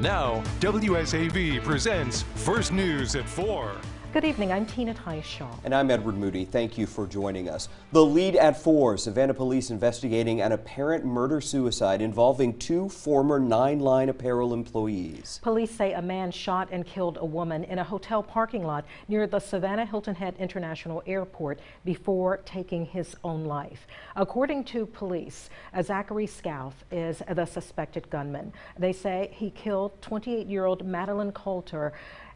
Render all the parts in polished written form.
Now, WSAV presents First News at 4. Good evening, I'm Tina Shaw. And I'm Edward Moody. Thank you for joining us. The lead at 4, Savannah police investigating an apparent murder-suicide involving 2 former 9 Line Apparel employees. Police say a man shot and killed a woman in a hotel parking lot near the Savannah Hilton Head International Airport before taking his own life. According to police, Zachary Scalf is the suspected gunman. They say he killed 28-year-old Madeline Coulter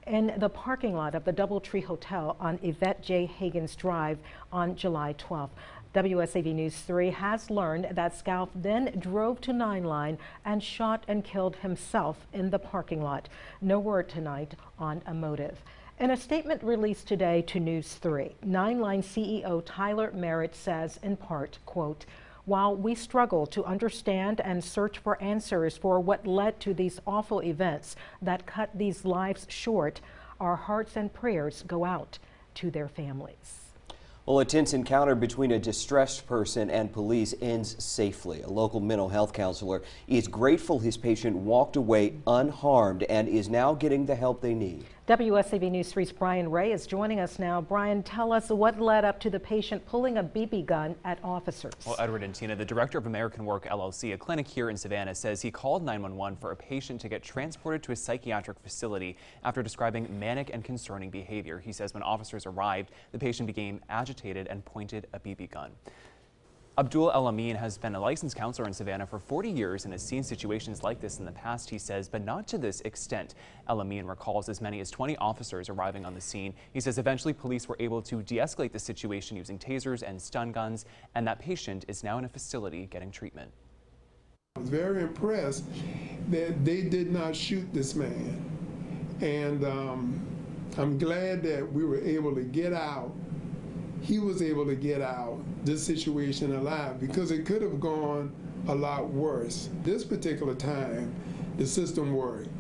in the parking lot of the Doubletree Hotel on Yvette J. Hagen's Drive on July 12th. WSAV News 3 has learned that Scalf then drove to 9 Line and shot and killed himself in the parking lot. No word tonight on a motive. In a statement released today to News 3, 9 Line CEO Tyler Merritt says in part, quote, "While we struggle to understand and search for answers for what led to these awful events that cut these lives short, our hearts and prayers go out to their families." Well, a tense encounter between a distressed person and police ends safely. A local mental health counselor is grateful his patient walked away unharmed and is now getting the help they need. WSAV News 3's Brian Ray is joining us now. Brian, tell us what led up to the patient pulling a BB gun at officers. Well, Edward and Tina, the director of American Work LLC, a clinic here in Savannah, says he called 911 for a patient to get transported to a psychiatric facility after describing manic and concerning behavior. He says when officers arrived, the patient became agitated and pointed a BB gun. Abdul El Amin has been a licensed counselor in Savannah for 40 years and has seen situations like this in the past, he says, but not to this extent. El Amin recalls as many as 20 officers arriving on the scene. He says eventually police were able to de-escalate the situation using tasers and stun guns, and that patient is now in a facility getting treatment. I was very impressed that they did not shoot this man, and I'm glad that we were able to get out. He was able to get out this situation alive, because it could have gone a lot worse. This particular time, the system worked.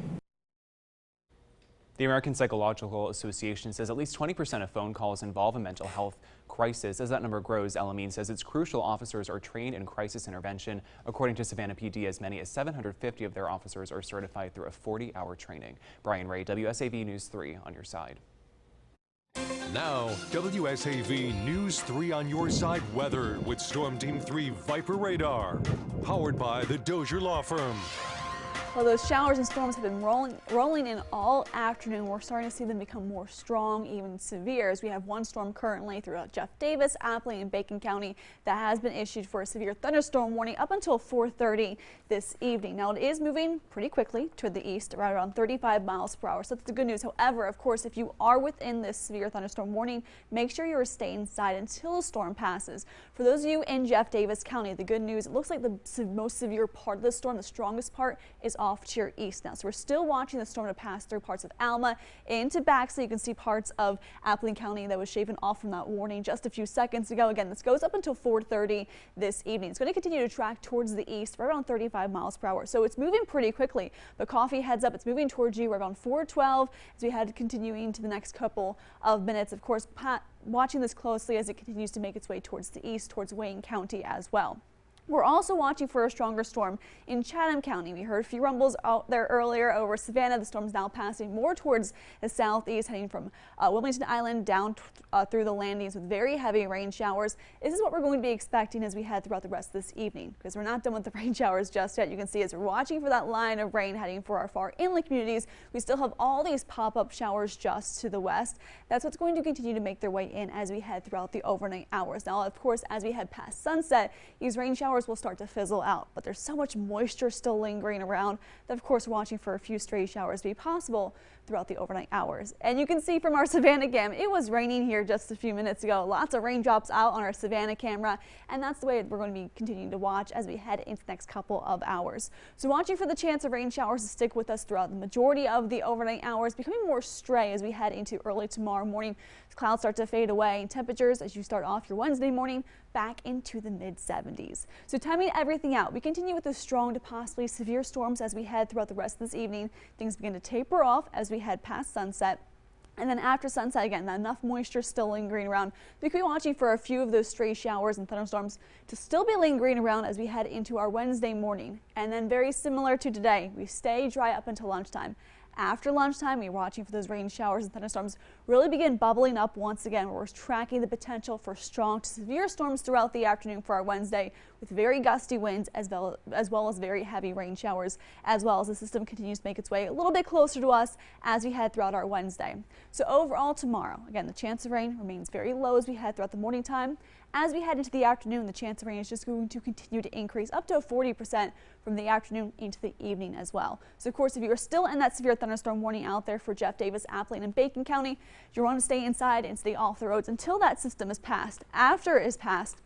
The American Psychological Association says at least 20% of phone calls involve a mental health crisis. As that number grows, El Amin says it's crucial officers are trained in crisis intervention. According to Savannah PD, as many as 750 of their officers are certified through a 40-hour training. Brian Ray, WSAV News 3 on your side. Now, WSAV News 3 on your side weather with Storm Team 3 Viper Radar. Powered by the Dozier Law Firm. Well, those showers and storms have been rolling in all afternoon. We're starting to see them become more strong, even severe, as we have one storm currently throughout Jeff Davis, Appling, and Bacon County that has been issued for a severe thunderstorm warning up until 4:30 this evening. Now, it is moving pretty quickly toward the east, right around 35 miles per hour, so that's the good news. However, of course, if you are within this severe thunderstorm warning, make sure you stay inside until the storm passes. For those of you in Jeff Davis County, the good news, it looks like the most severe part of the storm, the strongest part, is off to your east now. So we're still watching the storm to pass through parts of Alma into Baxley. You can see parts of Appling County that was shaven off from that warning just a few seconds ago. Again, this goes up until 4:30 this evening. It's going to continue to track towards the east right around 35 miles per hour. So it's moving pretty quickly. But coffee heads up, it's moving towards you right around 4:12 as we head continuing to the next couple of minutes. Of course, watching this closely as it continues to make its way towards the east, towards Wayne County as well. We're also watching for a stronger storm in Chatham County. We heard a few rumbles out there earlier over Savannah. The storm's now passing more towards the southeast, heading from Wilmington Island down through the landings with very heavy rain showers. This is what we're going to be expecting as we head throughout the rest of this evening, because we're not done with the rain showers just yet. You can see as we're watching for that line of rain heading for our far inland communities, we still have all these pop-up showers just to the west. That's what's going to continue to make their way in as we head throughout the overnight hours. Now, of course, as we head past sunset, these rain showers will start to fizzle out, but there's so much moisture still lingering around that, of course, we're watching for a few stray showers to be possible throughout the overnight hours. And you can see from our Savannah cam, it was raining here just a few minutes ago. Lots of raindrops out on our Savannah camera, and that's the way we're going to be continuing to watch as we head into the next couple of hours. So watching for the chance of rain showers to stick with us throughout the majority of the overnight hours, becoming more stray as we head into early tomorrow morning. Clouds start to fade away, and temperatures as you start off your Wednesday morning back into the mid-70s. So timing everything out, we continue with the strong to possibly severe storms as we head throughout the rest of this evening. Things begin to taper off as we head past sunset. And then after sunset, again, enough moisture still lingering around. We could be watching for a few of those stray showers and thunderstorms to still be lingering around as we head into our Wednesday morning. And then very similar to today, we stay dry up until lunchtime. After lunchtime, we're watching for those rain showers and thunderstorms really begin bubbling up once again. We're tracking the potential for strong to severe storms throughout the afternoon for our Wednesday, with very gusty winds as well as very heavy rain showers, as well as the system continues to make its way a little bit closer to us as we head throughout our Wednesday. So overall tomorrow, again, the chance of rain remains very low as we head throughout the morning time. As we head into the afternoon, the chance of rain is just going to continue to increase up to 40% from the afternoon into the evening as well. So of course, if you are still in that severe thunderstorm warning out there for Jeff Davis, Appling, and Bacon County, you want to stay inside and stay off the roads until that system is passed. After it is passed,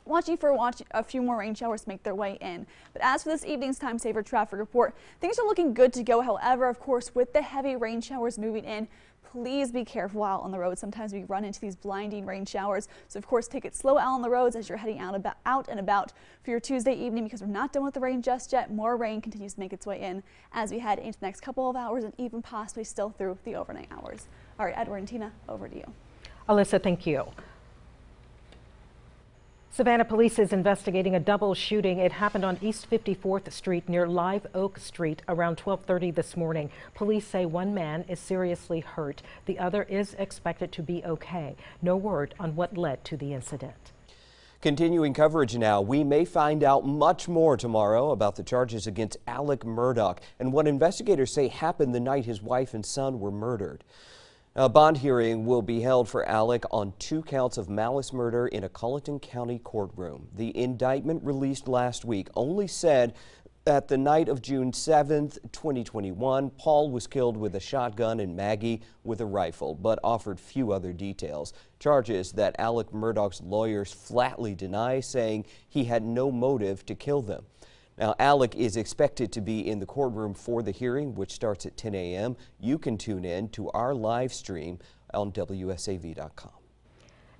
watching for a few more rain showers to make their way in. But as for this evening's time saver traffic report, things are looking good to go. However, of course, with the heavy rain showers moving in, please be careful out on the road. Sometimes we run into these blinding rain showers. So of course, take it slow out on the roads as you're heading out and about for your Tuesday evening, because we're not done with the rain just yet. More rain continues to make its way in as we head into the next couple of hours and even possibly still through the overnight hours. All right, Edward and Tina, over to you. Alyssa, thank you. Savannah police is investigating a double shooting. It happened on East 54th Street near Live Oak Street around 12:30 this morning. Police say one man is seriously hurt. The other is expected to be okay. No word on what led to the incident. Continuing coverage now, we may find out much more tomorrow about the charges against Alec Murdaugh and what investigators say happened the night his wife and son were murdered. A bond hearing will be held for Alec on 2 counts of malice murder in a Colleton County courtroom. The indictment released last week only said that the night of June 7th, 2021, Paul was killed with a shotgun and Maggie with a rifle, but offered few other details. Charges that Alec Murdaugh's lawyers flatly deny, saying he had no motive to kill them. Now, Alec is expected to be in the courtroom for the hearing, which starts at 10 a.m. You can tune in to our live stream on WSAV.com.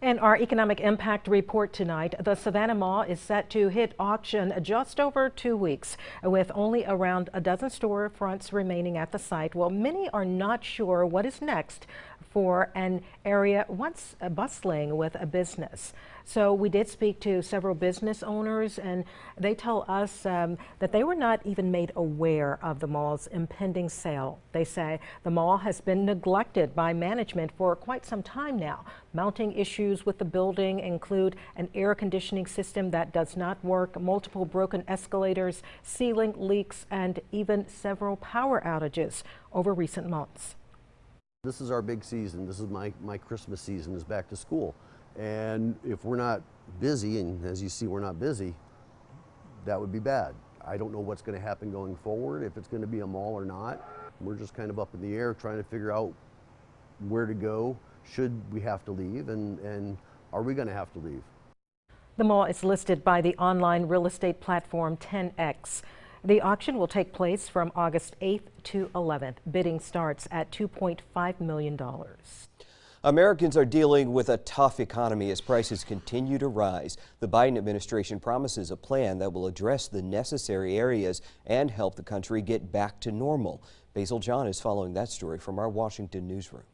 And our economic impact report tonight, the Savannah Mall is set to hit auction just over 2 weeks, with only around a dozen storefronts remaining at the site. Well, many are not sure what is next for an area once bustling with a business. So we did speak to several business owners, and they tell us that they were not even made aware of the mall's impending sale. They say the mall has been neglected by management for quite some time now. Mounting issues with the building include an air conditioning system that does not work, multiple broken escalators, ceiling leaks, and even several power outages over recent months. This is our big season. This is my Christmas season, is back to school. And if we're not busy, and as you see, we're not busy, that would be bad. I don't know what's going to happen going forward, if it's going to be a mall or not. We're just kind of up in the air trying to figure out where to go, should we have to leave, and are we going to have to leave? The mall is listed by the online real estate platform 10X. The auction will take place from August 8th to 11th. Bidding starts at $2.5 million. Americans are dealing with a tough economy as prices continue to rise. The Biden administration promises a plan that will address the necessary areas and help the country get back to normal. Basil John is following that story from our Washington newsroom.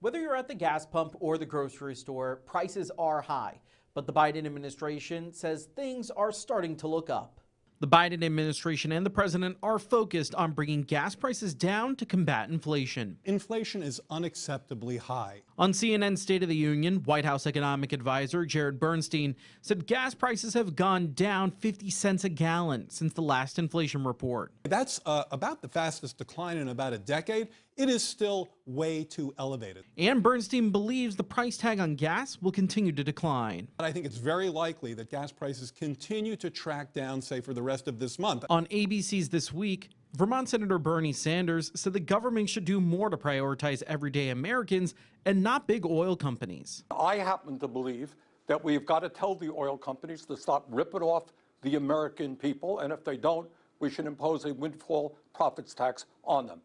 Whether you're at the gas pump or the grocery store, prices are high. But the Biden administration says things are starting to look up. The Biden administration and the president are focused on bringing gas prices down to combat inflation. Inflation is unacceptably high. On CNN's State of the Union, White House economic advisor Jared Bernstein said gas prices have gone down 50 cents a gallon since the last inflation report. That's about the fastest decline in about a decade. It is still way too elevated. And Bernstein believes the price tag on gas will continue to decline. But I think it's very likely that gas prices continue to track down, say, for the rest of this month. On ABC's This Week, Vermont Senator Bernie Sanders said the government should do more to prioritize everyday Americans and not big oil companies. I happen to believe that we've got to tell the oil companies to stop ripping off the American people, and if they don't, we should impose a windfall profits tax on them.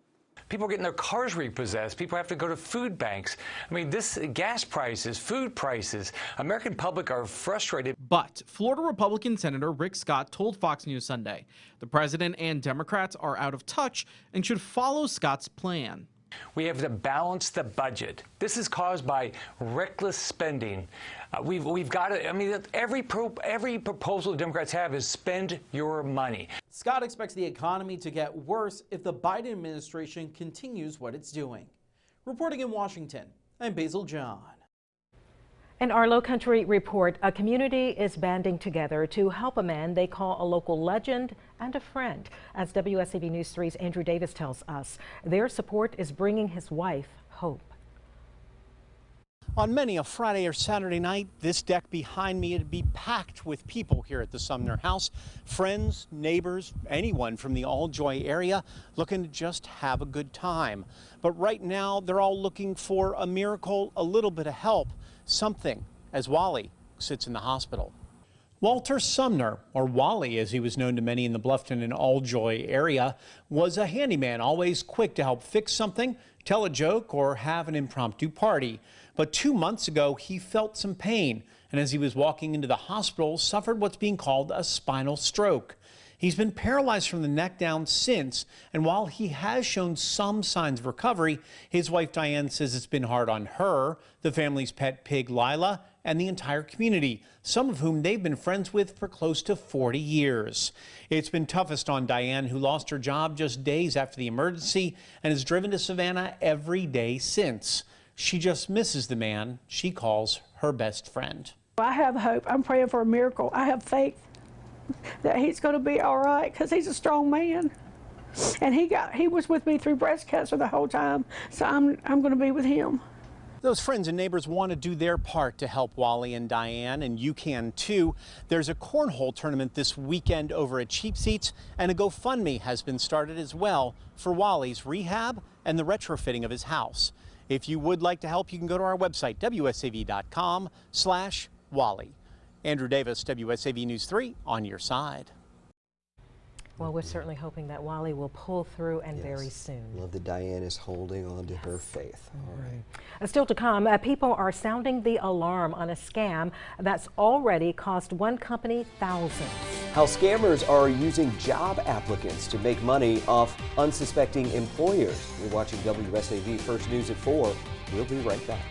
People are getting their cars repossessed. People have to go to food banks. I mean, this gas prices, food prices, American public are frustrated. But Florida Republican Senator Rick Scott told Fox News Sunday the president and Democrats are out of touch and should follow Scott's plan. We have to balance the budget. This is caused by reckless spending. We've got to, I mean, every proposal the Democrats have is spend your money. Scott expects the economy to get worse if the Biden administration continues what it's doing. Reporting in Washington, I'm Basil John. In our Low Country report, a community is banding together to help a man they call a local legend and a friend. As WSAV News 3's Andrew Davis tells us, their support is bringing his wife hope. On many a Friday or Saturday night, this deck behind me would be packed with people here at the Sumner House. Friends, neighbors, anyone from the All-Joy area looking to just have a good time. But right now, they're all looking for a miracle, a little bit of help, something, as Wally sits in the hospital. Walter Sumner, or Wally as he was known to many in the Bluffton and All-Joy area, was a handyman, always quick to help fix something, tell a joke, or have an impromptu party. But 2 months ago, he felt some pain, and as he was walking into the hospital, suffered what's being called a spinal stroke. He's been paralyzed from the neck down since, and while he has shown some signs of recovery, his wife Diane says it's been hard on her, the family's pet pig Lila, and the entire community, some of whom they've been friends with for close to 40 years. It's been toughest on Diane, who lost her job just days after the emergency and has driven to Savannah every day since. She just misses the man she calls her best friend. I have hope. I'm praying for a miracle. I have faith that he's going to be all right because he's a strong man. And he was with me through breast cancer the whole time, so I'm going to be with him. Those friends and neighbors want to do their part to help Wally and Diane, and you can too. There's a cornhole tournament this weekend over at Cheap Seats, and a GoFundMe has been started as well for Wally's rehab and the retrofitting of his house. If you would like to help, you can go to our website, wsav.com/Wally. Andrew Davis, WSAV News 3, on your side. Well, we're certainly hoping that Wally will pull through and very soon. Love that Diane is holding on to her faith. All right. Still to come, people are sounding the alarm on a scam that's already cost one company thousands. How scammers are using job applicants to make money off unsuspecting employers. You're watching WSAV First News at 4. We'll be right back.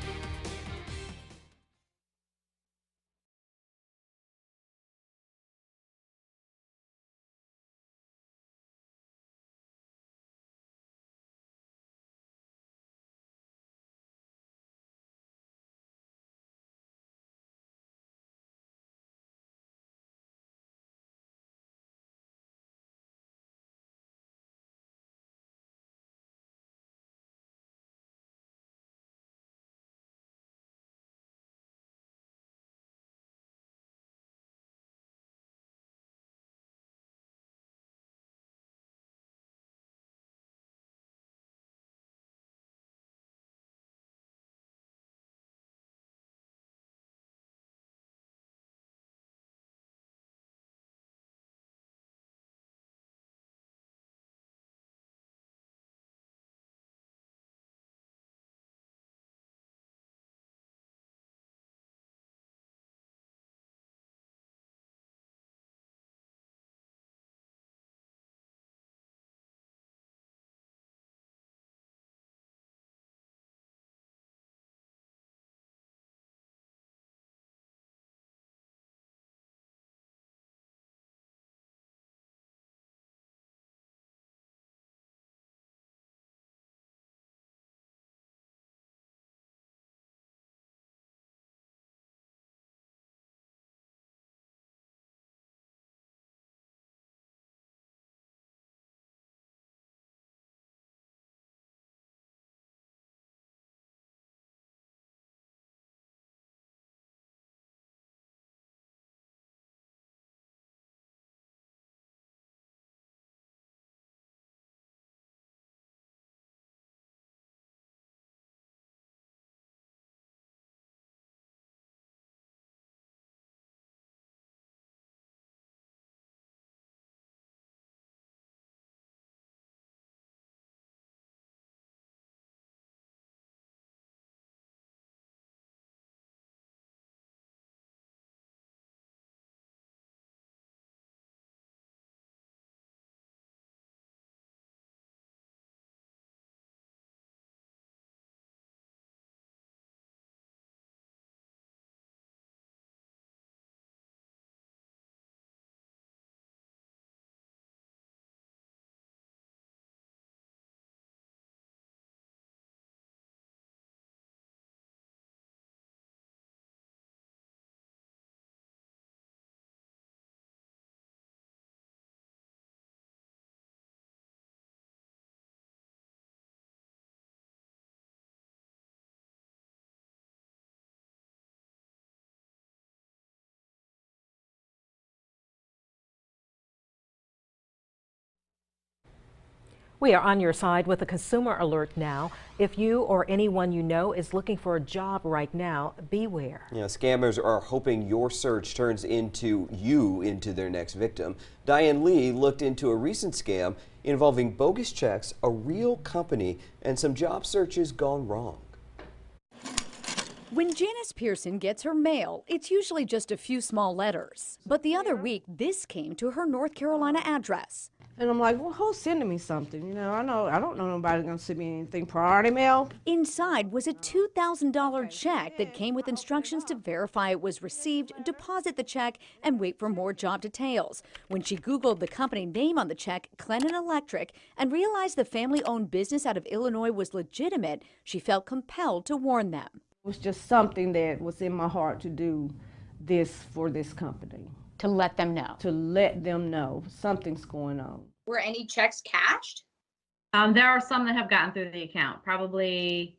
We are on your side with a consumer alert now. If you or anyone you know is looking for a job right now, beware. Yeah, scammers are hoping your search turns into their next victim. Diane Lee looked into a recent scam involving bogus checks, a real company, and some job searches gone wrong. When Janice Pearson gets her mail, it's usually just a few small letters. But the other week, this came to her North Carolina address. And I'm like, well, who's sending me something? You know, I don't know nobody gonna send me anything. Priority mail. Inside was a $2,000 check that came with instructions to verify it was received, deposit the check, and wait for more job details. When she Googled the company name on the check, Bannon Electric, and realized the family-owned business out of Illinois was legitimate, she felt compelled to warn them. It was just something that was in my heart to do this for this company. To let them know. To let them know something's going on. Were any checks cashed? There are some that have gotten through the account, probably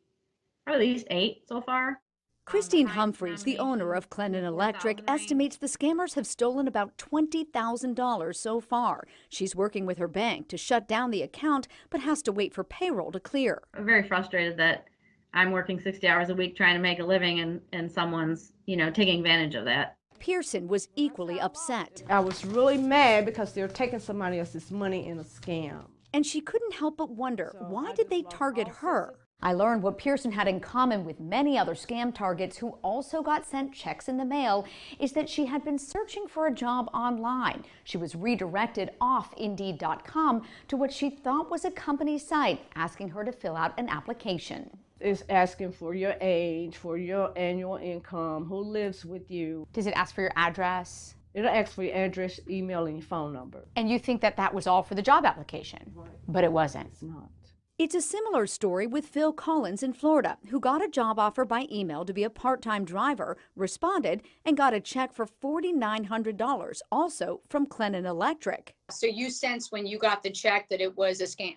at least 8 so far. Christine Humphreys, the owner of Bannon Electric, estimates the scammers have stolen about $20,000 so far. She's working with her bank to shut down the account, but has to wait for payroll to clear. I'm very frustrated that I'm working 60 hours a week trying to make a living and someone's, taking advantage of that. Pearson was equally upset. I was really mad because they're taking somebody else's money in a scam. And she couldn't help but wonder, why did they target her? I learned what Pearson had in common with many other scam targets who also got sent checks in the mail is that she had been searching for a job online. She was redirected off Indeed.com to what she thought was a company site, asking her to fill out an application. It's asking for your age, for your annual income, who lives with you. Does it ask for your address? It'll ask for your address, email, and your phone number. And you think that that was all for the job application? Right. But it wasn't. It's not. It's a similar story with Phil Collins in Florida, who got a job offer by email to be a part-time driver, responded, and got a check for $4,900, also from Bannon Electric. So you sensed when you got the check that it was a scam?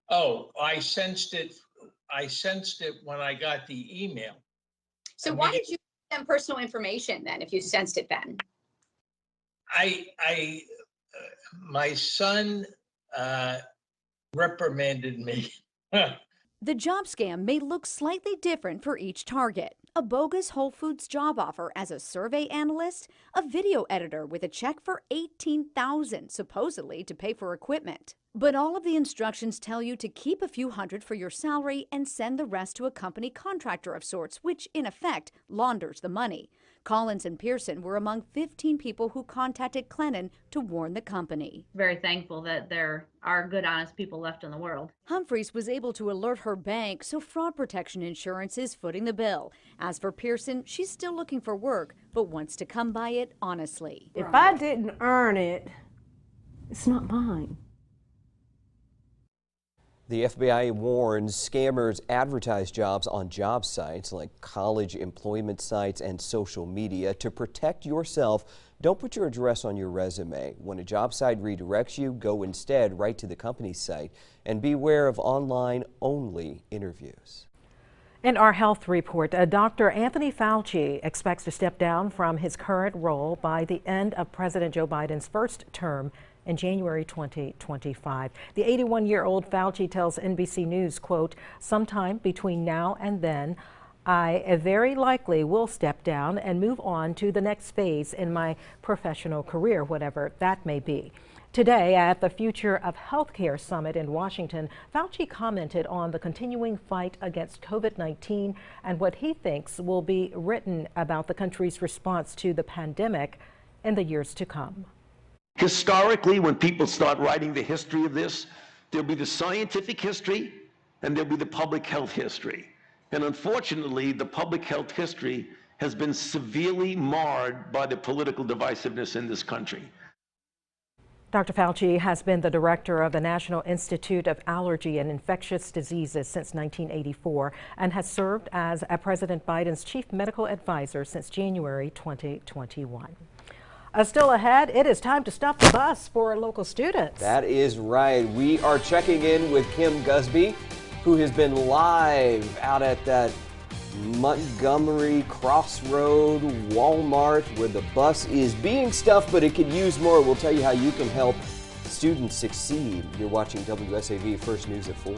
Oh, I sensed it when I got the email. So why did you give them personal information then, if you sensed it then? My son reprimanded me. The job scam may look slightly different for each target. A bogus Whole Foods job offer as a survey analyst, a video editor with a check for $18,000, supposedly to pay for equipment. But all of the instructions tell you to keep a few hundred for your salary and send the rest to a company contractor of sorts, which in effect launders the money. Collins and Pearson were among 15 people who contacted Bannon to warn the company. Very thankful that there are good, honest people left in the world. Humphreys was able to alert her bank, so fraud protection insurance is footing the bill. As for Pearson, she's still looking for work, but wants to come by it honestly. If I didn't earn it, it's not mine. The FBI warns scammers advertise jobs on job sites like college employment sites and social media. To protect yourself, don't put your address on your resume. When a job site redirects you, go instead right to the company's site, and beware of online-only interviews. In our health report, Dr. Anthony Fauci expects to step down from his current role by the end of President Joe Biden's first term in January 2025. The 81-year-old Fauci tells NBC News, quote, "Sometime between now and then, I very likely will step down and move on to the next phase in my professional career, whatever that may be." Today at the Future of Healthcare Summit in Washington, Fauci commented on the continuing fight against COVID-19 and what he thinks will be written about the country's response to the pandemic in the years to come. Historically, when people start writing the history of this, there'll be the scientific history and there'll be the public health history. And unfortunately, the public health history has been severely marred by the political divisiveness in this country. Dr. Fauci has been the director of the National Institute of Allergy and Infectious Diseases since 1984 and has served as President Biden's chief medical advisor since January 2021. Still ahead, it is time to stop the bus for local students. That is right. We are checking in with Kim Gusby, who has been live out at that Montgomery Crossroad Walmart where the bus is being stuffed, but it could use more. We'll tell you how you can help students succeed. You're watching WSAV First News at 4.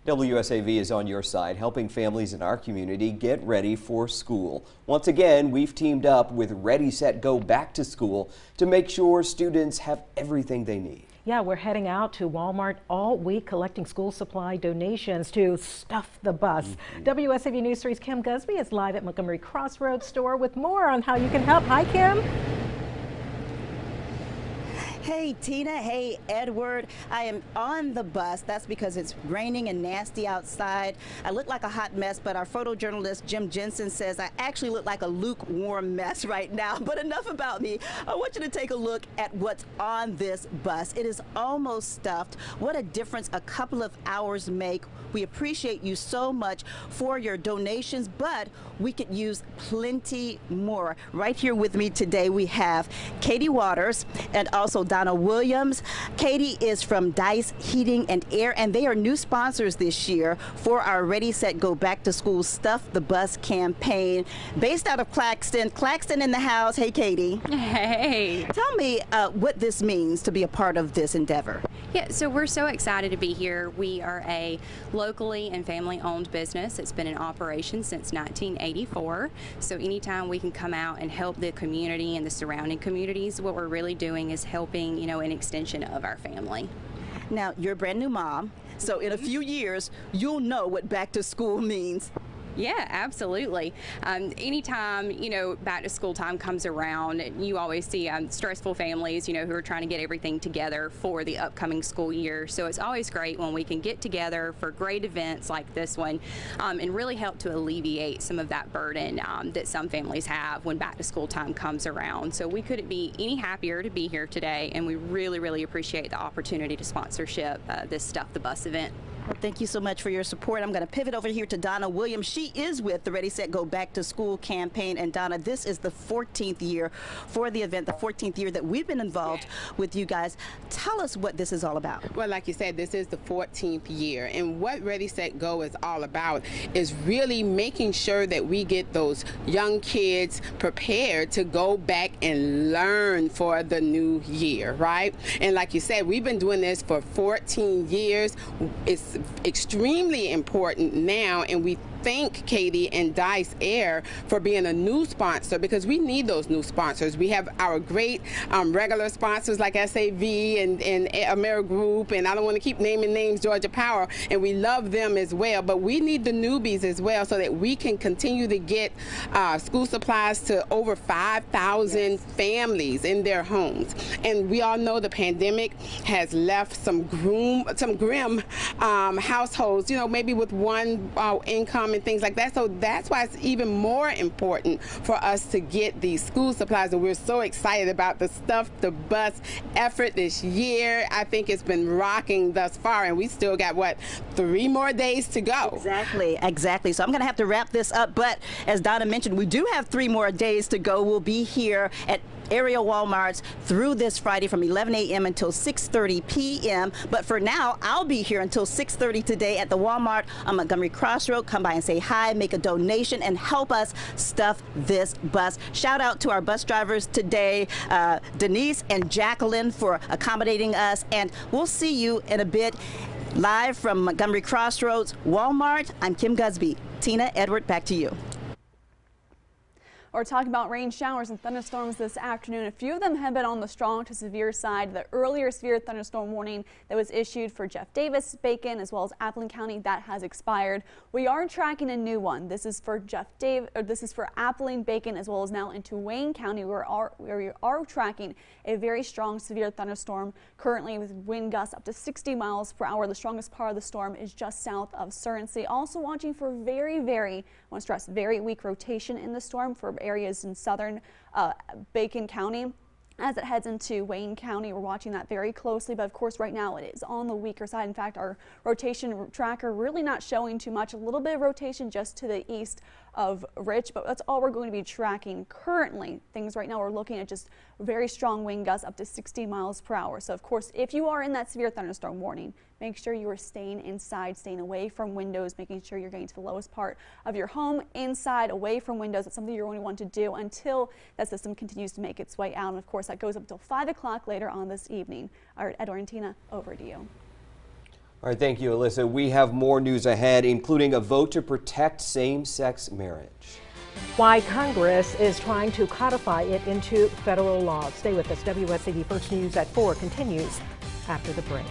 WSAV is on your side, helping families in our community get ready for school. Once again, we've teamed up with Ready, Set, Go Back to School to make sure students have everything they need. Yeah, we're heading out to Walmart all week collecting school supply donations to stuff the bus. WSAV News 3's Kim Gusby is live at Montgomery Crossroads store with more on how you can help. Hi, Kim. Hey Tina, hey Edward. I am on the bus. That's because it's raining and nasty outside. I look like a hot mess, but our photojournalist Jim Jensen says I actually look like a lukewarm mess right now. But enough about me. I want you to take a look at what's on this bus. It is almost stuffed. What a difference a couple of hours make. We appreciate you so much for your donations, but we could use plenty more. Right here with me today we have Katie Waters and also Donna Williams. Katie is from Dice Heating and Air, and they are new sponsors this year for our Ready, Set, Go Back to School Stuff the Bus campaign. Based out of Claxton. Claxton in the house. Hey, Katie. Hey. Tell me what this means to be a part of this endeavor. Yeah, so we're so excited to be here. We are a locally and family-owned business. It's been in operation since 1984. So anytime we can come out and help the community and the surrounding communities, what we're really doing is helping, you know, an extension of our family. Now, you're a brand new mom, so in a few years, you'll know what back to school means. Yeah, absolutely. Anytime, back to school time comes around, you always see stressful families, who are trying to get everything together for the upcoming school year. So it's always great when we can get together for great events like this one and really help to alleviate some of that burden that some families have when back to school time comes around. So we couldn't be any happier to be here today, and we really, really appreciate the opportunity to sponsorship this Stuff the Bus event. Well, thank you so much for your support. I'm going to pivot over here to Donna Williams. She is with the Ready, Set, Go Back to School campaign. And Donna, this is the 14th year for the event, the 14th year that we've been involved with you guys. Tell us what this is all about. Well, like you said, this is the 14th year. And what Ready, Set, Go is all about is really making sure that we get those young kids prepared to go back and learn for the new year, right? And like you said, we've been doing this for 14 years. It's extremely important now, and we thank Katie and Dice Air for being a new sponsor, because we need those new sponsors. We have our great regular sponsors like SAV and AmeriGroup, and I don't want to keep naming names, Georgia Power, and we love them as well, but we need the newbies as well so that we can continue to get school supplies to over 5,000 families in their homes. And we all know the pandemic has left some grim households, maybe with one income and things like that. So that's why it's even more important for us to get these school supplies. And we're so excited about the Stuff the Bus effort this year. I think it's been rocking thus far, and we still got, 3 more days to go. Exactly. So I'm going to have to wrap this up. But as Donna mentioned, we do have 3 more days to go. We'll be here at area Walmarts through this Friday from 11 a.m. until 6:30 p.m. But for now, I'll be here until 6:30 today at the Walmart on Montgomery Crossroad. Come by and say hi, make a donation, and help us stuff this bus. Shout out to our bus drivers today, Denise and Jacqueline, for accommodating us. And we'll see you in a bit. Live from Montgomery Crossroads, Walmart, I'm Kim Gusby. Tina, Edward, back to you. We're talking about rain showers and thunderstorms this afternoon. A few of them have been on the strong to severe side. The earlier severe thunderstorm warning that was issued for Jeff Davis, Bacon, as well as Appleton County, that has expired. We are tracking a new one. This is for this is for Appleton, Bacon, as well as now into Wayne County, where we are tracking a very strong severe thunderstorm currently with wind gusts up to 60 miles per hour. The strongest part of the storm is just south of Surrency. Also watching for very, I want to stress, very weak rotation in the storm for areas in southern Bacon County. As it heads into Wayne County, we're watching that very closely, but of course right now it is on the weaker side. In fact, our rotation tracker really not showing too much. A little bit of rotation just to the east of Rich, but that's all we're going to be tracking currently. Things right now, we're looking at just very strong wind gusts up to 60 miles per hour. So of course, if you are in that severe thunderstorm warning, make sure you are staying inside, staying away from windows, making sure you're getting to the lowest part of your home, inside, away from windows. It's something you're going to want to do until that system continues to make its way out. And of course, that goes up until 5 o'clock later on this evening. All right, Edward and Tina, over to you. All right, thank you, Alyssa. We have more news ahead, including a vote to protect same-sex marriage. Why Congress is trying to codify it into federal law. Stay with us. WSAV First News at 4 continues after the break.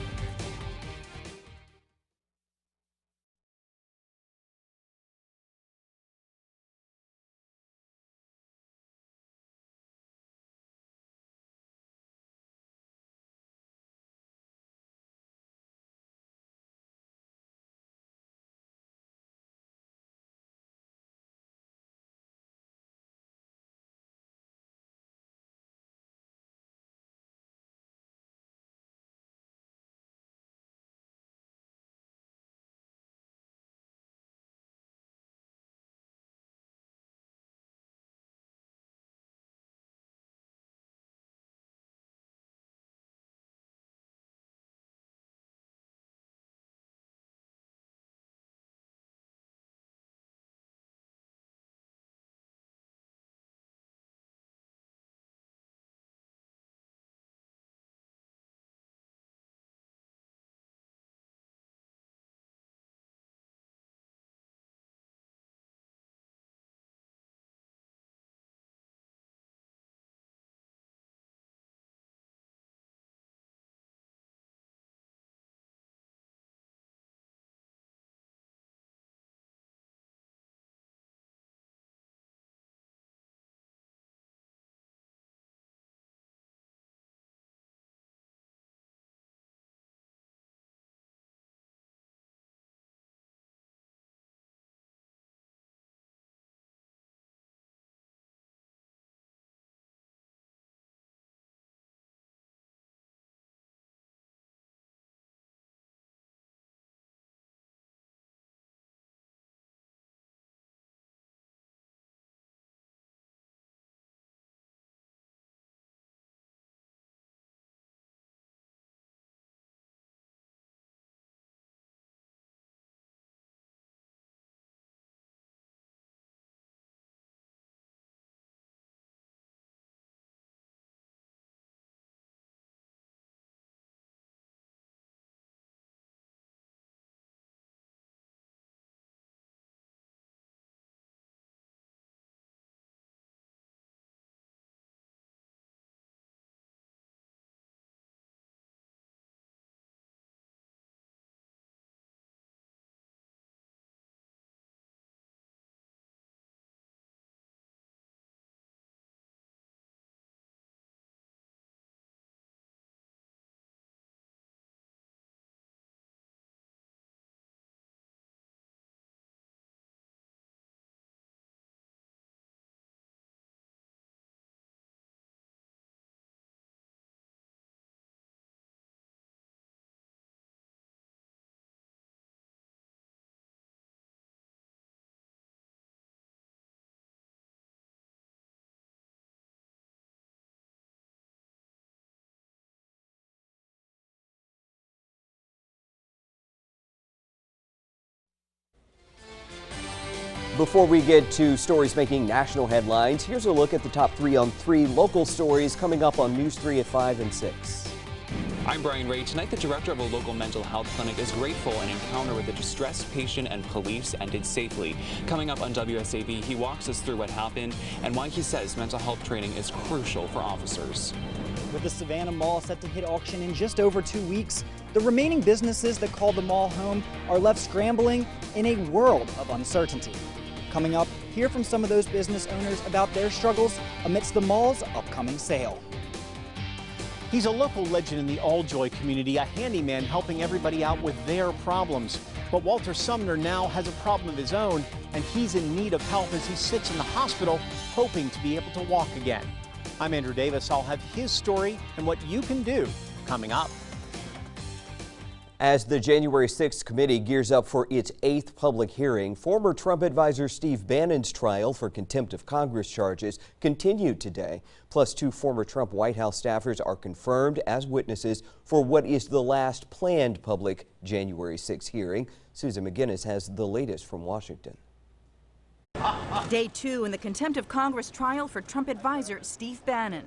Before we get to stories making national headlines, here's a look at the top 3 on 3 local stories coming up on News 3 at 5 and 6. I'm Brian Ray. Tonight, the director of a local mental health clinic is grateful an encounter with a distressed patient and police ended safely. Coming up on WSAV, he walks us through what happened and why he says mental health training is crucial for officers. With the Savannah Mall set to hit auction in just over 2 weeks, the remaining businesses that call the mall home are left scrambling in a world of uncertainty. Coming up, hear from some of those business owners about their struggles amidst the mall's upcoming sale. He's a local legend in the Alljoy community, a handyman helping everybody out with their problems. But Walter Sumner now has a problem of his own, and he's in need of help as he sits in the hospital hoping to be able to walk again. I'm Andrew Davis. I'll have his story and what you can do coming up. As the January 6th committee gears up for its 8th public hearing, former Trump advisor Steve Bannon's trial for contempt of Congress charges continued today. Plus, 2 former Trump White House staffers are confirmed as witnesses for what is the last planned public January 6th hearing. Susan McGinnis has the latest from Washington. Day 2 in the contempt of Congress trial for Trump advisor Steve Bannon.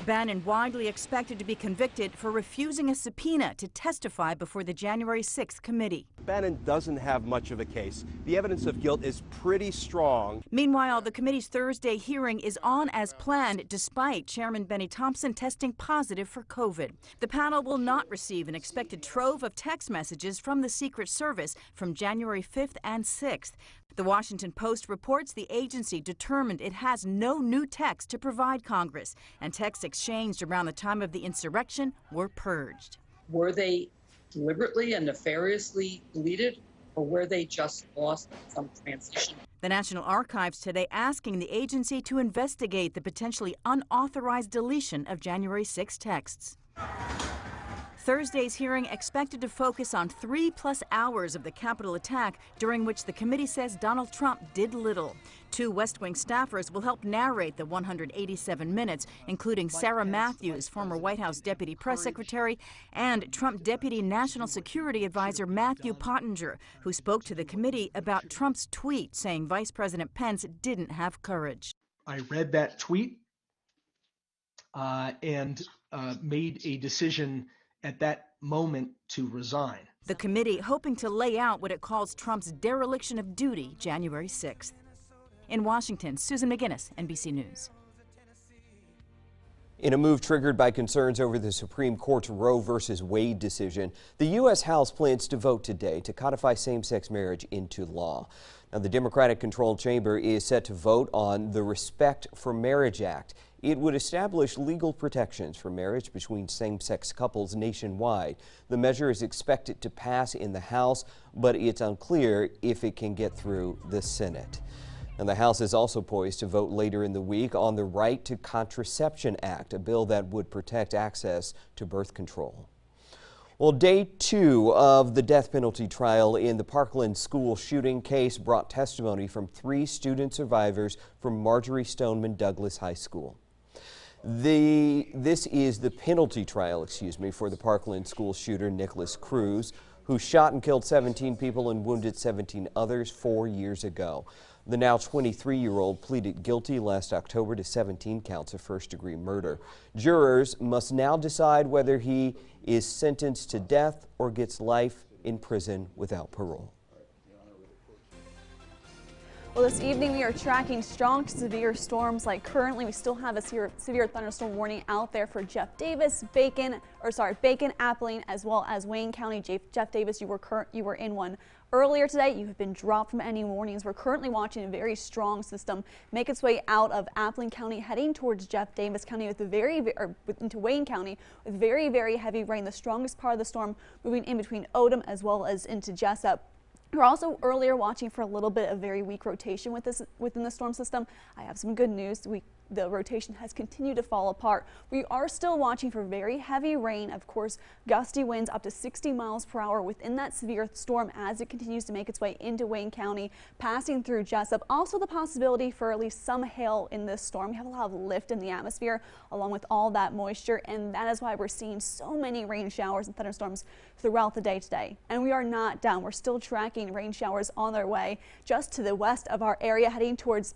Bannon widely expected to be convicted for refusing a subpoena to testify before the January 6th committee. Bannon doesn't have much of a case. The evidence of guilt is pretty strong. Meanwhile, the committee's Thursday hearing is on as planned despite Chairman Benny Thompson testing positive for COVID. The panel will not receive an expected trove of text messages from the Secret Service from January 5th and 6th. The Washington Post reports the agency determined it has no new text to provide Congress, and texts exchanged around the time of the insurrection were purged. Were they deliberately and nefariously deleted, or were they just lost in some transition? The National Archives today asking the agency to investigate the potentially unauthorized deletion of January 6 texts. Thursday's hearing expected to focus on 3+ hours of the Capitol attack, during which the committee says Donald Trump did little. 2 West Wing staffers will help narrate the 187 minutes, including Sarah Matthews, former White House Deputy Press Secretary, and Trump Deputy National Security Advisor Matthew Pottinger, who spoke to the committee about Trump's tweet saying Vice President Pence didn't have courage. I read that tweet and made a decision at that moment to resign. The committee hoping to lay out what it calls Trump's dereliction of duty January 6th. In Washington, Susan McGinnis, NBC News. In a move triggered by concerns over the Supreme Court's Roe v. Wade decision, the U.S. House plans to vote today to codify same-sex marriage into law. Now, the Democratic-controlled chamber is set to vote on the Respect for Marriage Act. It would establish legal protections for marriage between same-sex couples nationwide. The measure is expected to pass in the House, but it's unclear if it can get through the Senate. And the House is also poised to vote later in the week on the Right to Contraception Act, a bill that would protect access to birth control. Well, day 2 of the death penalty trial in the Parkland school shooting case brought testimony from 3 student survivors from Marjorie Stoneman Douglas High School. This is the penalty trial, for the Parkland school shooter Nicholas Cruz, who shot and killed 17 people and wounded 17 others 4 years ago. The now 23-year-old pleaded guilty last October to 17 counts of first-degree murder. Jurors must now decide whether he is sentenced to death or gets life in prison without parole. Well, this evening we are tracking strong to severe storms. Like currently, we still have a severe thunderstorm warning out there for Jeff Davis, Bacon, Abilene, as well as Wayne County. Jeff Davis, you were in one earlier today. You have been dropped from any warnings. We're currently watching a very strong system make its way out of Abilene County, heading towards Jeff Davis County into Wayne County with very, very heavy rain. The strongest part of the storm moving in between Odom as well as into Jessup. We're also earlier watching for a little bit of very weak rotation within the storm system. I have some good news. We the rotation has continued to fall apart. We are still watching for very heavy rain, of course, gusty winds up to 60 miles per hour within that severe storm as it continues to make its way into Wayne County, passing through Jessup. Also the possibility for at least some hail in this storm. We have a lot of lift in the atmosphere along with all that moisture, and that is why we're seeing so many rain showers and thunderstorms throughout the day today. And we are not done. We're still tracking rain showers on their way just to the west of our area, heading towards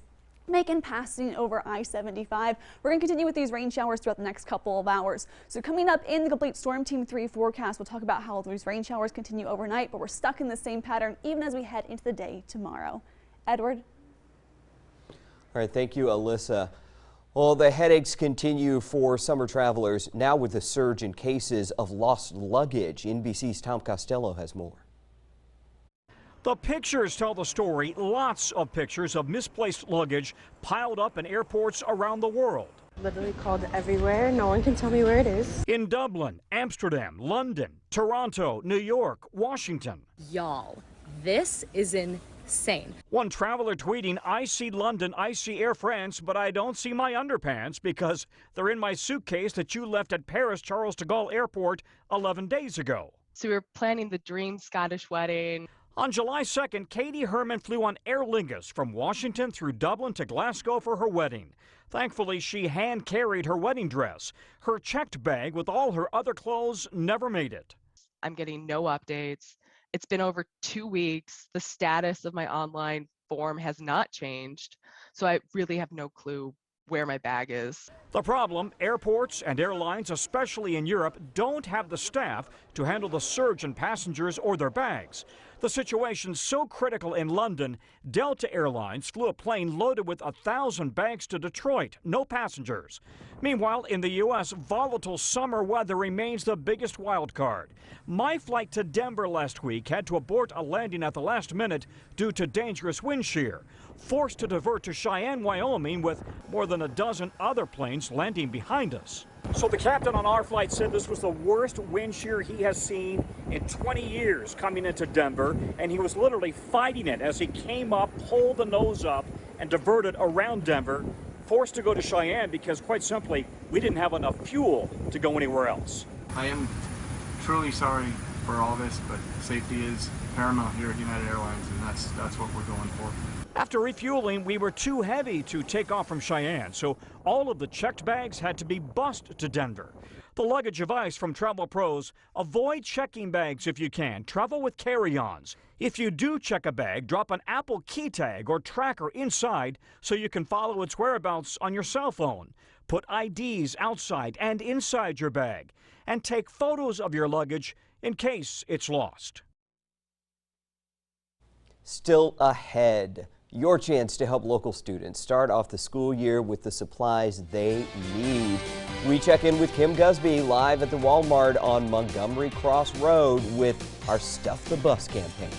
Macon, passing over I-75. We're going to continue with these rain showers throughout the next couple of hours. So coming up in the complete Storm Team 3 forecast, we'll talk about how these rain showers continue overnight, but we're stuck in the same pattern even as we head into the day tomorrow. Edward? All right, thank you, Alyssa. Well, the headaches continue for summer travelers now with a surge in cases of lost luggage. NBC's Tom Costello has more. The pictures tell the story. Lots of pictures of misplaced luggage piled up in airports around the world. Literally called everywhere. No one can tell me where it is. In Dublin, Amsterdam, London, Toronto, New York, Washington. Y'all, this is insane. One traveler tweeting, "I see London, I see Air France, but I don't see my underpants because they're in my suitcase that you left at Paris Charles de Gaulle Airport 11 days ago." So we were planning the dream Scottish wedding. On July 2nd, Katie Herman flew on Aer Lingus from Washington through Dublin to Glasgow for her wedding. Thankfully, she hand-carried her wedding dress. Her checked bag with all her other clothes never made it. I'm getting no updates. It's been over 2 weeks. The status of my online form has not changed, so I really have no clue where my bag is. The problem, airports and airlines, especially in Europe, don't have the staff to handle the surge in passengers or their bags. The situation's so critical in London, Delta Airlines flew a plane loaded with 1,000 bags to Detroit, no passengers. Meanwhile, in the U.S., volatile summer weather remains the biggest wild card. My flight to Denver last week had to abort a landing at the last minute due to dangerous wind shear. Forced to divert to Cheyenne, Wyoming, with more than a dozen other planes landing behind us. So the captain on our flight said this was the worst wind shear he has seen in 20 years coming into Denver, and he was literally fighting it as he came up, pulled the nose up, and diverted around Denver, forced to go to Cheyenne because, quite simply, we didn't have enough fuel to go anywhere else. I am truly sorry for all this, but safety is paramount here at United Airlines, and that's what we're going for. After refueling, we were too heavy to take off from Cheyenne, so all of the checked bags had to be bussed to Denver. The luggage advice from Travel Pros: avoid checking bags if you can. Travel with carry-ons. If you do check a bag, drop an Apple key tag or tracker inside so you can follow its whereabouts on your cell phone. Put IDs outside and inside your bag, and take photos of your luggage in case it's lost. Still ahead, your chance to help local students start off the school year with the supplies they need. We check in with Kim Gusby live at the Walmart on Montgomery Cross Road with our Stuff the Bus campaign.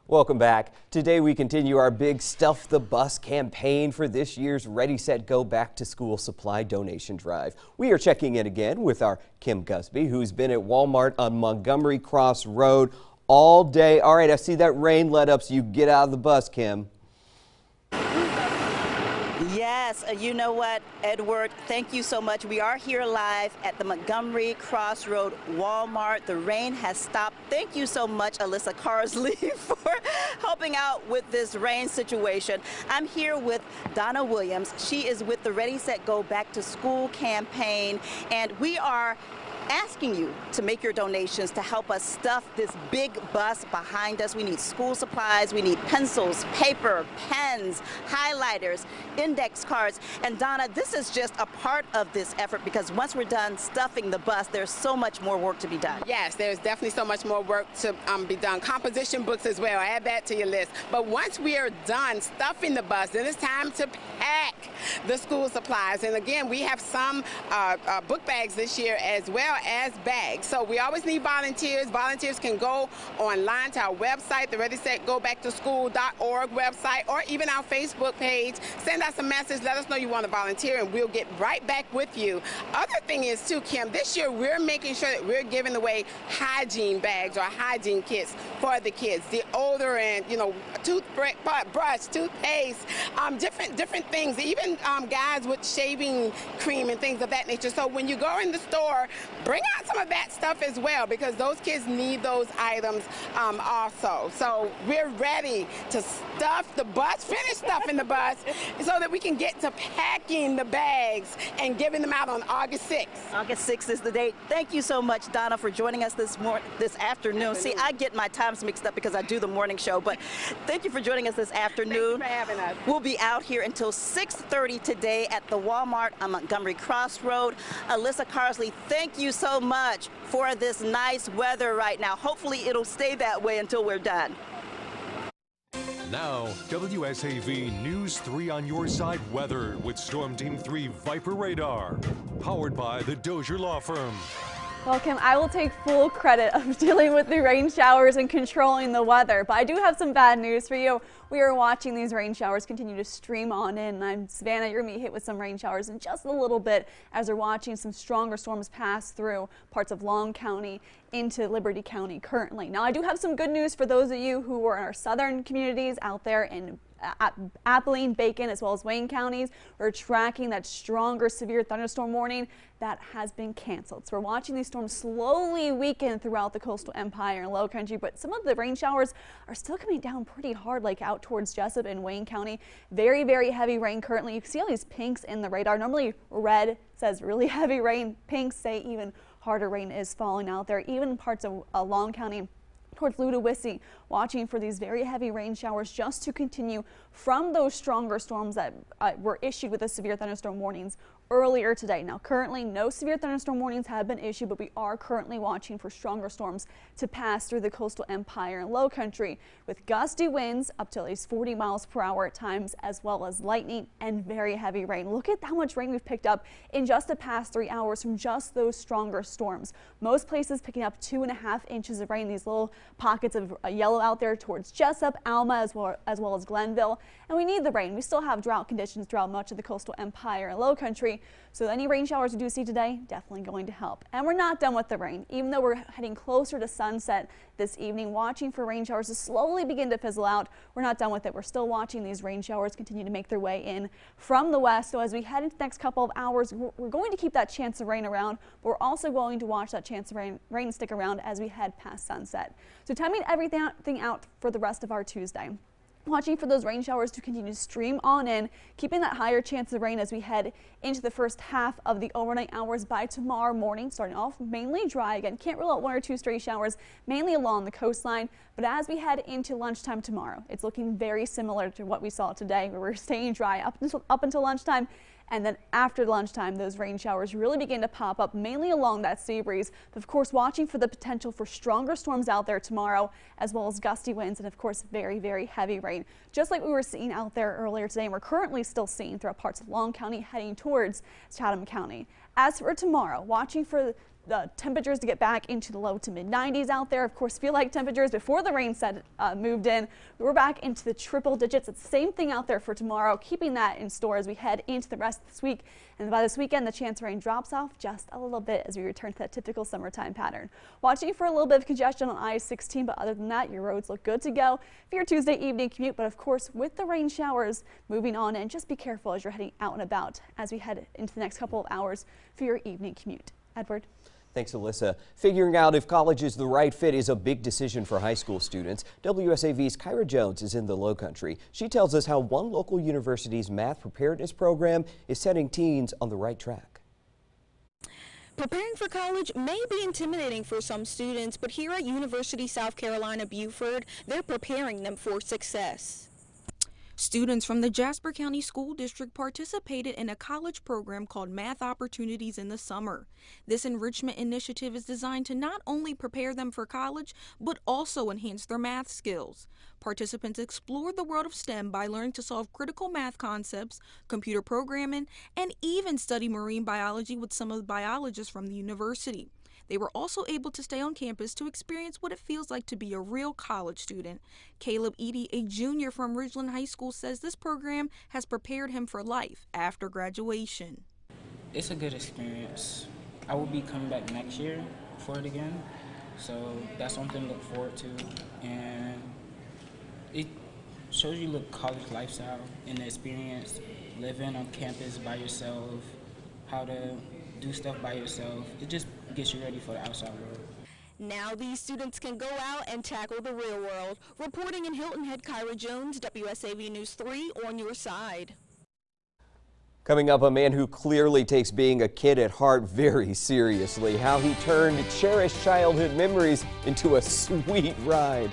Welcome back. Today we continue our big Stuff the Bus campaign for this year's Ready, Set, Go Back to School supply donation drive. We are checking in again with our Kim Gusby, who's been at Walmart on Montgomery Cross Road all day. All right, I see that rain let up, so you get out of the bus, Kim. Yes, you know what, Edward, thank you so much. We are here live at the Montgomery Crossroad Walmart. The rain has stopped. Thank you so much, Alyssa Carsley, for helping out with this rain situation. I'm here with Donna Williams. She is with the Ready, Set, Go Back to School campaign, and we are asking you to make your donations to help us stuff this big bus behind us. We need school supplies, we need pencils, paper, pens, highlighters, index cards. And Donna, this is just a part of this effort because once we're done stuffing the bus, there's so much more work to be done. Yes, there's definitely so much more work to be done. Composition books as well, add that to your list. But once we are done stuffing the bus, then it's time to pack the school supplies. And again, we have some book bags this year as well as bags. So we always need volunteers. Volunteers can go online to our website, the readysetgoback2school.org website, or even our Facebook page. Send us a message, let us know you want to volunteer, and we'll get right back with you. Other thing is too, Kim, this year we're making sure that we're giving away hygiene bags or hygiene kits for the kids. Deodorant, you know, toothbrush, toothpaste, different things, even guys with shaving cream and things of that nature. So when you go in the store, bring out some of that stuff as well, because those kids need those items also. So we're ready to stuff the bus, finish stuffing the bus, so that we can get to packing the bags and giving them out on August 6th. August 6th is the date. Thank you so much, Donna, for joining us this afternoon. See, I get my times mixed up because I do the morning show, but thank you for joining us this afternoon. Thanks for having us. We'll be out here until 6:30 today at the Walmart on Montgomery Cross Road. Alyssa Carsley, thank you so much for this nice weather right now. Hopefully it'll stay that way until we're done. Now, WSAV News 3 on your side weather with Storm Team 3 Viper Radar, powered by the Dozier Law Firm. Well, Kim, I will take full credit of dealing with the rain showers and controlling the weather, but I do have some bad news for you. We are watching these rain showers continue to stream on in. I'm Savannah, you're going to be hit with some rain showers in just a little bit as we're watching some stronger storms pass through parts of Long County into Liberty County currently. Now, I do have some good news for those of you who are in our southern communities out there in Abilene, Bacon, as well as Wayne counties. We're tracking that stronger severe thunderstorm warning that has been canceled. So we're watching these storms slowly weaken throughout the coastal empire and low country, but some of the rain showers are still coming down pretty hard, like out towards Jessup and Wayne County. Very, very heavy rain currently. You can see all these pinks in the radar. Normally red says really heavy rain. Pinks say even harder rain is falling out there, even parts of Long County towards Ludowici, watching for these very heavy rain showers just to continue from those stronger storms that were issued with the severe thunderstorm warnings earlier today. Now, currently, no severe thunderstorm warnings have been issued, but we are currently watching for stronger storms to pass through the coastal empire and low country with gusty winds up to at least 40 miles per hour at times, as well as lightning and very heavy rain. Look at how much rain we've picked up in just the past 3 hours from just those stronger storms. Most places picking up 2.5 inches of rain, these little pockets of yellow out there towards Jessup, Alma, as well as Glenville. And we need the rain. We still have drought conditions throughout much of the coastal empire and low country. So any rain showers we do see today, definitely going to help. And we're not done with the rain. Even though we're heading closer to sunset this evening, watching for rain showers to slowly begin to fizzle out, we're not done with it. We're still watching these rain showers continue to make their way in from the west. So as we head into the next couple of hours, we're going to keep that chance of rain around, but we're also going to watch that chance of rain stick around as we head past sunset. So timing everything out for the rest of our Tuesday. Watching for those rain showers to continue to stream on in, keeping that higher chance of rain as we head into the first half of the overnight hours by tomorrow morning. Starting off mainly dry again. Can't rule out 1 or 2 stray showers, mainly along the coastline. But as we head into lunchtime tomorrow, it's looking very similar to what we saw today, where we're staying dry up until lunchtime. And then after lunchtime, those rain showers really begin to pop up, mainly along that sea breeze. But of course, watching for the potential for stronger storms out there tomorrow, as well as gusty winds and of course, very, very heavy rain. Just like we were seeing out there earlier today, and we're currently still seeing throughout parts of Long County heading towards Chatham County. As for tomorrow, watching for the temperatures to get back into the low to mid 90s out there. Of course, feel like temperatures before the rain set moved in. We're back into the triple digits. It's the same thing out there for tomorrow, keeping that in store as we head into the rest of this week. And by this weekend, the chance of rain drops off just a little bit as we return to that typical summertime pattern. Watching for a little bit of congestion on I-16, but other than that, your roads look good to go for your Tuesday evening commute. But of course, with the rain showers moving on, and just be careful as you're heading out and about as we head into the next couple of hours for your evening commute. Edward. Thanks, Alyssa. Figuring out if college is the right fit is a big decision for high school students. WSAV's Kyra Jones is in the Lowcountry. She tells us how one local university's math preparedness program is setting teens on the right track. Preparing for college may be intimidating for some students, but here at University South Carolina Beaufort, they're preparing them for success. Students from the Jasper County School District participated in a college program called Math Opportunities in the summer. This enrichment initiative is designed to not only prepare them for college, but also enhance their math skills. Participants explored the world of STEM by learning to solve critical math concepts, computer programming, and even study marine biology with some of the biologists from the university. They were also able to stay on campus to experience what it feels like to be a real college student. Caleb Eady, a junior from Ridgeland High School, says this program has prepared him for life after graduation. It's a good experience. I will be coming back next year for it again, so that's something to look forward to. And it shows you the college lifestyle and the experience, living on campus by yourself, how to do stuff by yourself. It just gets you ready for the outside world. Now these students can go out and tackle the real world. Reporting in Hilton Head, Kyra Jones, WSAV News 3 on your side. Coming up, a man who clearly takes being a kid at heart very seriously. How he turned cherished childhood memories into a sweet ride.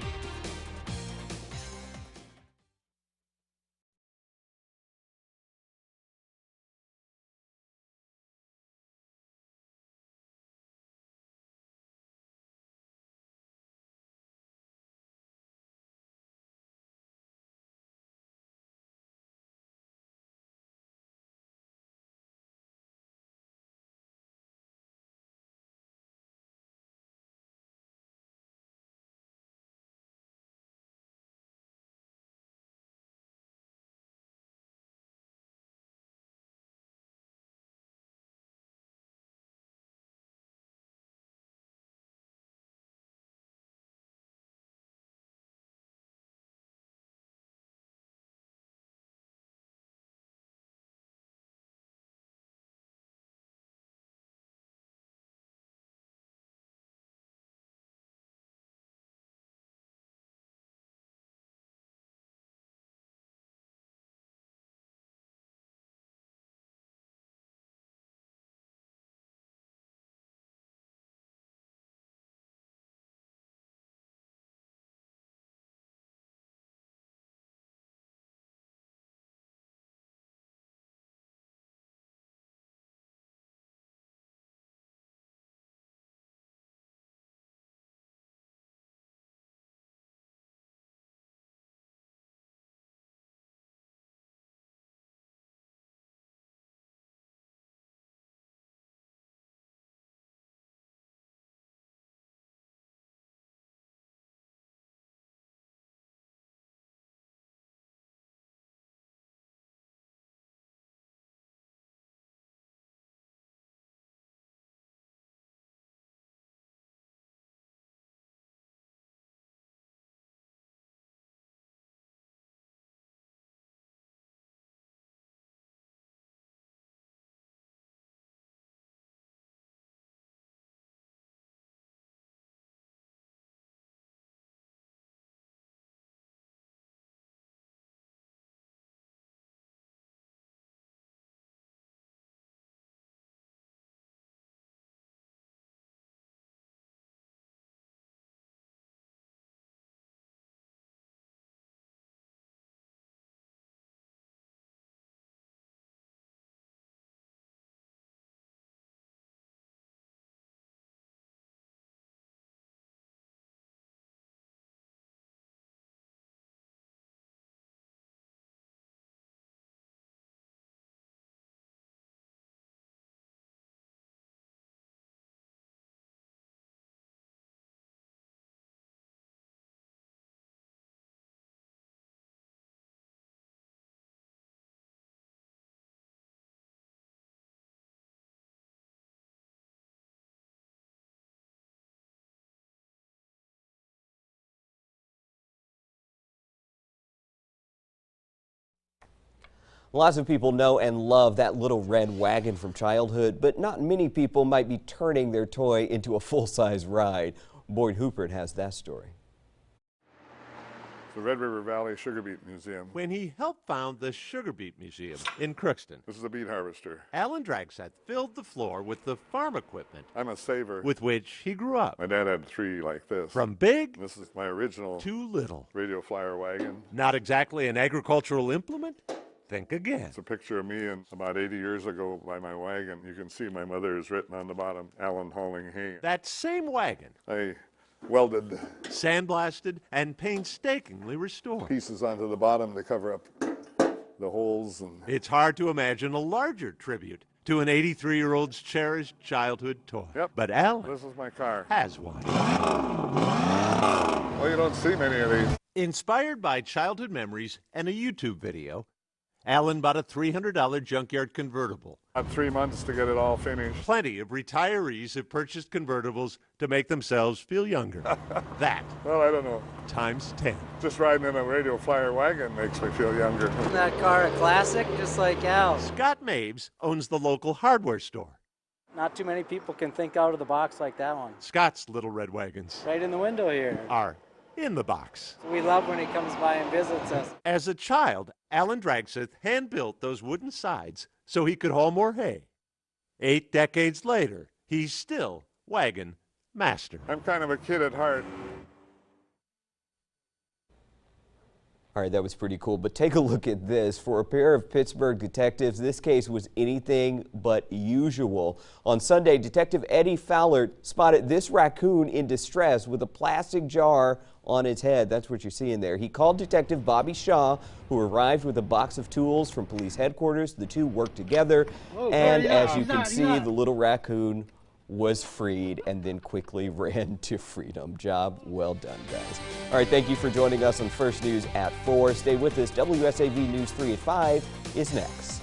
Lots of people know and love that little red wagon from childhood, but not many people might be turning their toy into a full-size ride. Boyd Hoopert has that story. The Red River Valley Sugar Beet Museum. When he helped found the Sugar Beet Museum in Crookston. This is a beet harvester. Alan Dragseth filled the floor with the farm equipment. I'm a saver. With which he grew up. My dad had 3 like this. From big. This is my original. To little. Radio flyer wagon. Not exactly an agricultural implement? Think again. It's a picture of me and about 80 years ago by my wagon. You can see my mother is written on the bottom, Alan hauling hay. That same wagon. I welded, sandblasted, and painstakingly restored pieces onto the bottom to cover up the holes. And it's hard to imagine a larger tribute to an 83-year-old's cherished childhood toy. Yep. But Alan, this is my car, has one. Well, you don't see many of these. Inspired by childhood memories and a YouTube video, Alan bought a $300 junkyard convertible. About 3 months to get it all finished. Plenty of retirees have purchased convertibles to make themselves feel younger. That. Well, I don't know. Times 10. Just riding in a radio flyer wagon makes me feel younger. Isn't that car a classic, just like Al? Scott Mabes owns the local hardware store. Not too many people can think out of the box like that one. Scott's little red wagons. Right in the window here. Are in the box. We love when he comes by and visits us. As a child, Alan Dragseth hand-built those wooden sides so he could haul more hay. 8 decades later, he's still wagon master. I'm kind of a kid at heart. All right, that was pretty cool, but take a look at this. For a pair of Pittsburgh detectives, this case was anything but usual. On Sunday, Detective Eddie Fowler spotted this raccoon in distress with a plastic jar on its head. That's what you're seeing there. He called Detective Bobby Shaw, who arrived with a box of tools from police headquarters. The two worked together, and as you can see, the little raccoon was freed and then quickly ran to freedom. Job well done, guys. All right, thank you for joining us on First News at 4. Stay with us. WSAV News 3 at 5 is next.